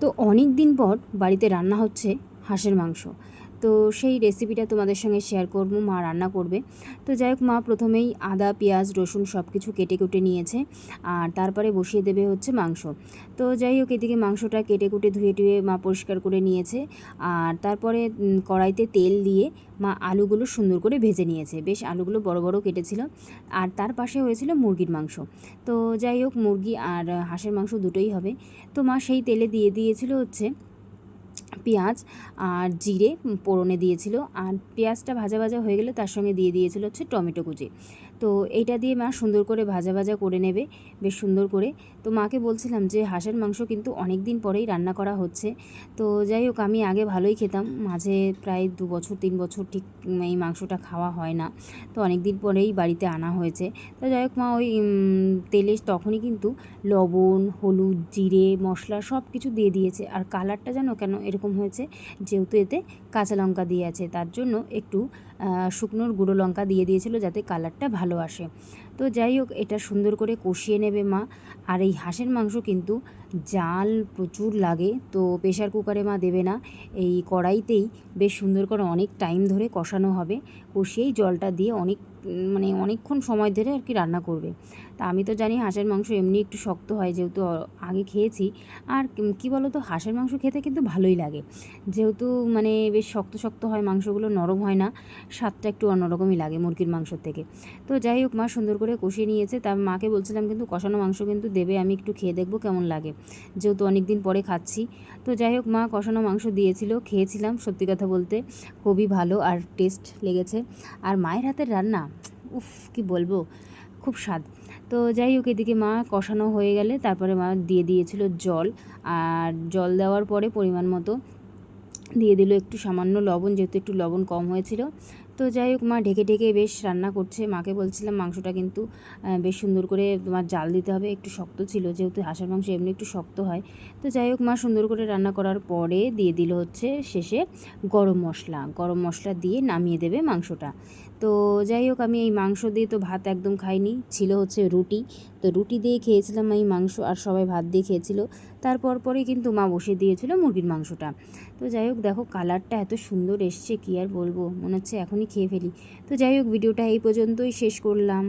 তো অনেক দিন পর বাড়িতে রান্না হচ্ছে হাঁসের মাংস। তো সেই রেসিপিটা তোমাদের সঙ্গে শেয়ার করব, মা রান্না করবে। তো যাই হোক, মা প্রথমেই আদা পেঁয়াজ রসুন সব কিছু কেটে কুটে নিয়েছে, আর তারপরে বসিয়ে দেবে হচ্ছে মাংস। তো যাই হোক, এদিকে মাংসটা কেটে কুটে ধুয়ে টুয়ে মা পরিষ্কার করে নিয়েছে। আর তারপরে কড়াইতে তেল দিয়ে মা আলুগুলো সুন্দর করে ভেজে নিয়েছে, বেশ আলুগুলো বড় বড় কেটেছিল। আর তার পাশে হয়েছিল মুরগির মাংস। তো যাই হোক, মুরগি আর হাঁসের মাংস দুটোই হবে। তো মা সেই তেলে দিয়ে দিয়েছিল হচ্ছে পেঁয়াজ আর জিরে ফোড়নে দিয়েছিল, আর পেঁয়াজটা ভাজা ভাজা হয়ে গেলে তার সঙ্গে দিয়ে দিয়েছিল হচ্ছে টমেটো কুচি। তো এইটা দিয়ে মা সুন্দর করে ভাজা ভাজা করে নেবে, বেশ সুন্দর করে। তো মাকে বলছিলাম যে হাঁসের মাংস কিন্তু অনেক দিন পরেই রান্না করা হচ্ছে। তো যাই হোক, আমি আগে ভালোই খেতাম, মাঝে প্রায় 2 বছর 3 বছর ঠিক এই মাংসটা খাওয়া হয় না। তো অনেক দিন পরেই বাড়িতে আনা হয়েছে। তো যাই হোক, মা ওই তেলে তখনই কিন্তু লবণ হলুদ জিরে মশলা সব কিছু দিয়ে দিয়েছে। আর কালারটা যেন কেন এরকম হয়েছে, যেহেতু এতে কাঁচা লঙ্কা দিয়ে আছে, তার জন্য একটু শুকনোর গুঁড়ো লঙ্কা দিয়ে দিয়েছিল যাতে কালারটা ভালো আসে। তো যাই হোক, এটা সুন্দর করে কষিয়ে নেবে মা। আর এই হাঁসের মাংস কিন্তু জাল প্রচুর লাগে, তো প্রেশার কুকারে মা দেবে না, এই কড়াইতেই বেশ সুন্দর করে অনেক টাইম ধরে কষানো হবে। কষিয়েই জলটা দিয়ে মানে অনেকক্ষণ সময় ধরে আর কি রান্না করবে। তা আমি তো জানি হাঁসের মাংস এমনি একটু শক্ত হয়, যেহেতু আগে খেয়েছি। আর কী বলো তো, হাঁসের মাংস খেতে কিন্তু ভালোই লাগে, যেহেতু মানে বেশ শক্ত শক্ত হয়, মাংসগুলো নরম হয় না, স্বাদটা একটু অন্যরকমই লাগে মুরগির মাংসর থেকে। তো যাই হোক, মা সুন্দর করে কষিয়ে নিয়েছে। তা মাকে বলছিলাম কিন্তু কষানো মাংস কিন্তু দেবে, আমি একটু খেয়ে দেখবো কেমন লাগে, যেহেতু অনেক দিন পরে খাচ্ছি। তো যাই হোক, মা কষানো মাংস দিয়েছিল, খেয়েছিলাম, সত্যি কথা বলতে খুবই ভালো আর টেস্ট লেগেছে। আর মায়ের হাতের রান্না, উফ কী বলবো, খুব স্বাদ। তো যাই হোক, এদিকে মা কষানো হয়ে গেলে তারপরে মা দিয়ে দিয়েছিল জল। আর জল দেওয়ার পরে পরিমাণ মতো দিয়ে দিল একটু সামান্য লবণ, যেহেতু একটু লবণ কম হয়েছিল। তো যাই হোক, মা ঢেকে ঢেকে বেশ রান্না করছে। মাকে বলছিলাম মাংসটা কিন্তু বেশ সুন্দর করে তোমার জাল দিতে হবে, একটু শক্ত ছিল, যেহেতু হাঁসের মাংস এমনি একটু শক্ত হয়। তো যাই হোক, মা সুন্দর করে রান্না করার পরে দিয়ে দিল হচ্ছে শেষে গরম মশলা দিয়ে নামিয়ে দেবে মাংসটা। তো যাই হোক, আমি এই মাংস দিয়ে তো ভাত একদম খাইনি, ছিল হচ্ছে রুটি। তো রুটি দিয়ে খেয়েছিলাম এই মাংস, আর সবাই ভাত দিয়ে খেয়েছিল। তারপর পরে কিন্তু মা বসিয়ে দিয়েছিল মুরগির মাংসটা। তো যাই হোক, দেখো কালারটা এত সুন্দর এসছে, কী আর বলবো, মনে হচ্ছে এখনই খেয়ে ফেলি। তো যাই হোক, ভিডিওটা এই পর্যন্তই শেষ করলাম।